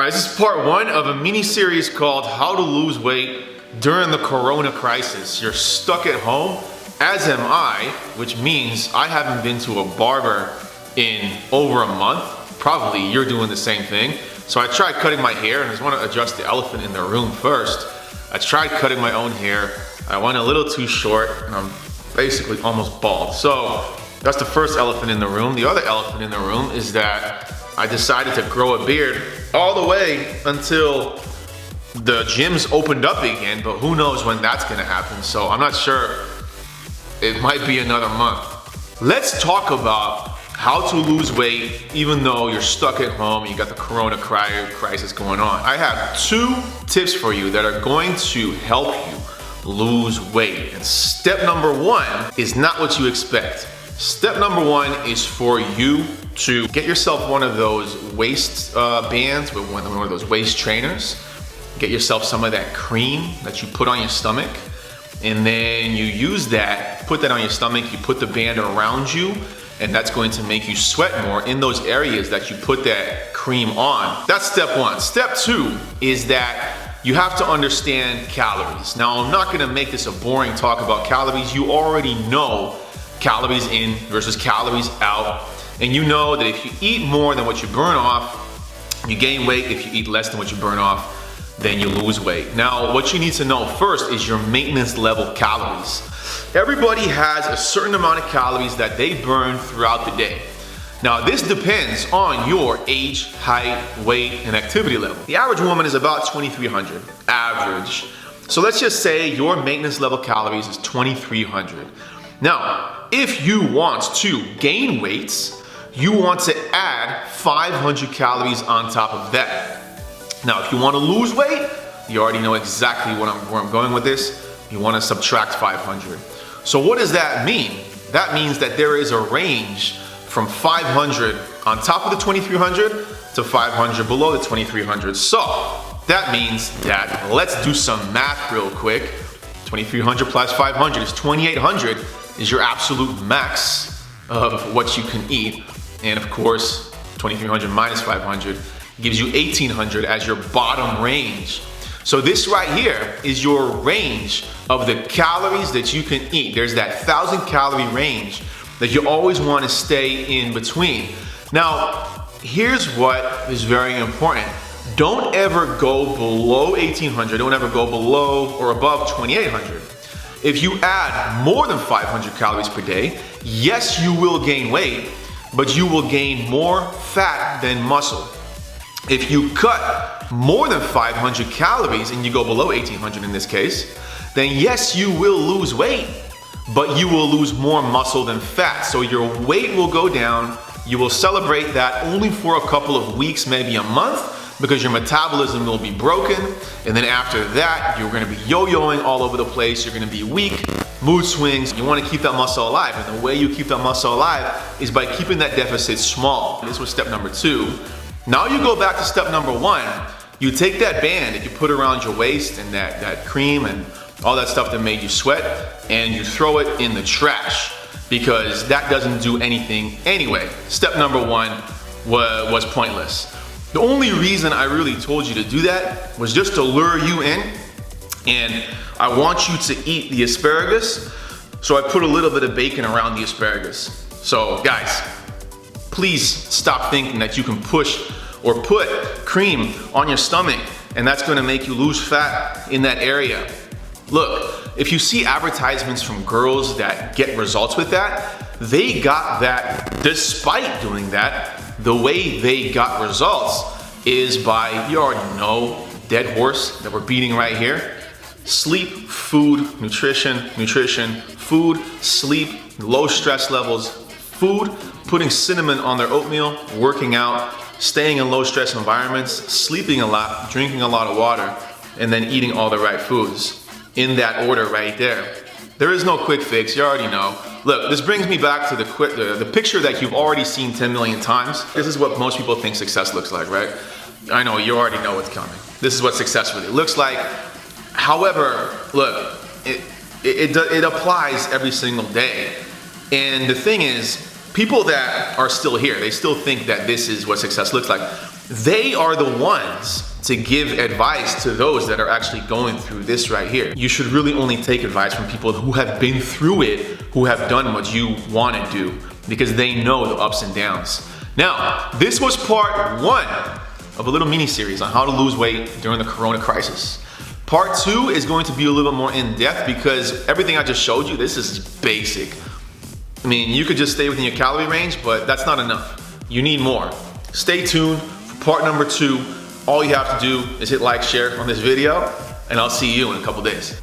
Alright, this is part one of a mini-series called How to Lose Weight During the Corona Crisis. You're stuck at home, as am I, which means I haven't been to a barber in over a month. Probably you're doing the same thing. So I tried cutting my hair, and I just want to address the elephant in the room first. I tried cutting my own hair. I went a little too short, and I'm basically almost bald. So that's the first elephant in the room. The other elephant in the room is that I decided to grow a beard all the way until the gyms opened up again, but who knows when that's gonna happen. So I'm not sure. It might be another month. Let's talk about how to lose weight even though you're stuck at home and you got the corona crisis going on. I have two tips for you that are going to help you lose weight. And step number one is not what you expect. Step number one is for you to get yourself one of those waist bands, with one of those waist trainers. Get yourself some of that cream that you put on your stomach, and then you use that, put that on your stomach, you put the band around you, and that's going to make you sweat more in those areas that you put that cream on. That's step one. Step two is that you have to understand calories. Now, I'm not gonna make this a boring talk about calories. You already know calories in versus calories out. And you know that if you eat more than what you burn off, you gain weight. If you eat less than what you burn off, then you lose weight. Now, what you need to know first is your maintenance level calories. Everybody has a certain amount of calories that they burn throughout the day. Now, this depends on your age, height, weight, and activity level. The average woman is about 2,300, average. So let's just say your maintenance level calories is 2,300. Now, if you want to gain weight, you want to add 500 calories on top of that. Now, if you want to lose weight, you already know exactly where I'm going with this. You want to subtract 500. So what does that mean? That means that there is a range from 500 on top of the 2,300 to 500 below the 2,300. So that means that, let's do some math real quick. 2,300 plus 500 is 2,800 is your absolute max of what you can eat. And of course, 2,300 minus 500 gives you 1,800 as your bottom range. So this right here is your range of the calories that you can eat. There's that 1,000 calorie range that you always want to stay in between. Now, here's what is very important. Don't ever go below 1,800. Don't ever go below or above 2,800. If you add more than 500 calories per day, yes, you will gain weight, but you will gain more fat than muscle. If you cut more than 500 calories and you go below 1,800 in this case, then yes, you will lose weight, but you will lose more muscle than fat. So your weight will go down. You will celebrate that only for a couple of weeks, maybe a month, because your metabolism will be broken. And then after that, you're gonna be yo-yoing all over the place. You're gonna be weak, mood swings. You wanna keep that muscle alive. And the way you keep that muscle alive is by keeping that deficit small. This was step number two. Now you go back to step number one. You take that band that you put around your waist and that cream and all that stuff that made you sweat, and you throw it in the trash because that doesn't do anything anyway. Step number one was pointless. The only reason I really told you to do that was just to lure you in, and I want you to eat the asparagus, so I put a little bit of bacon around the asparagus. So guys, please stop thinking that you can push or put cream on your stomach and that's gonna make you lose fat in that area. Look, if you see advertisements from girls that get results with that, they got that despite doing that. The way they got results is by, you already know, dead horse that we're beating right here. Sleep, food, nutrition, nutrition, food, sleep, low stress levels, food, putting cinnamon on their oatmeal, working out, staying in low stress environments, sleeping a lot, drinking a lot of water, and then eating all the right foods. In that order right there. There is no quick fix, you already know. Look, this brings me back to the picture that you've already seen 10 million times. This is what most people think success looks like, right? I know, you already know what's coming. This is what success really looks like. However, look, it applies every single day. And the thing is, people that are still here, they still think that this is what success looks like. They are the ones to give advice to those that are actually going through this right here. You should really only take advice from people who have been through it, who have done what you want to do, because they know the ups and downs. Now, this was part 1 of a little mini series on how to lose weight during the Corona crisis. Part 2 is going to be a little more in depth because everything I just showed you, this is basic. I mean, you could just stay within your calorie range, but that's not enough. You need more. Stay tuned for part number 2. All you have to do is hit like, share on this video, and I'll see you in a couple days.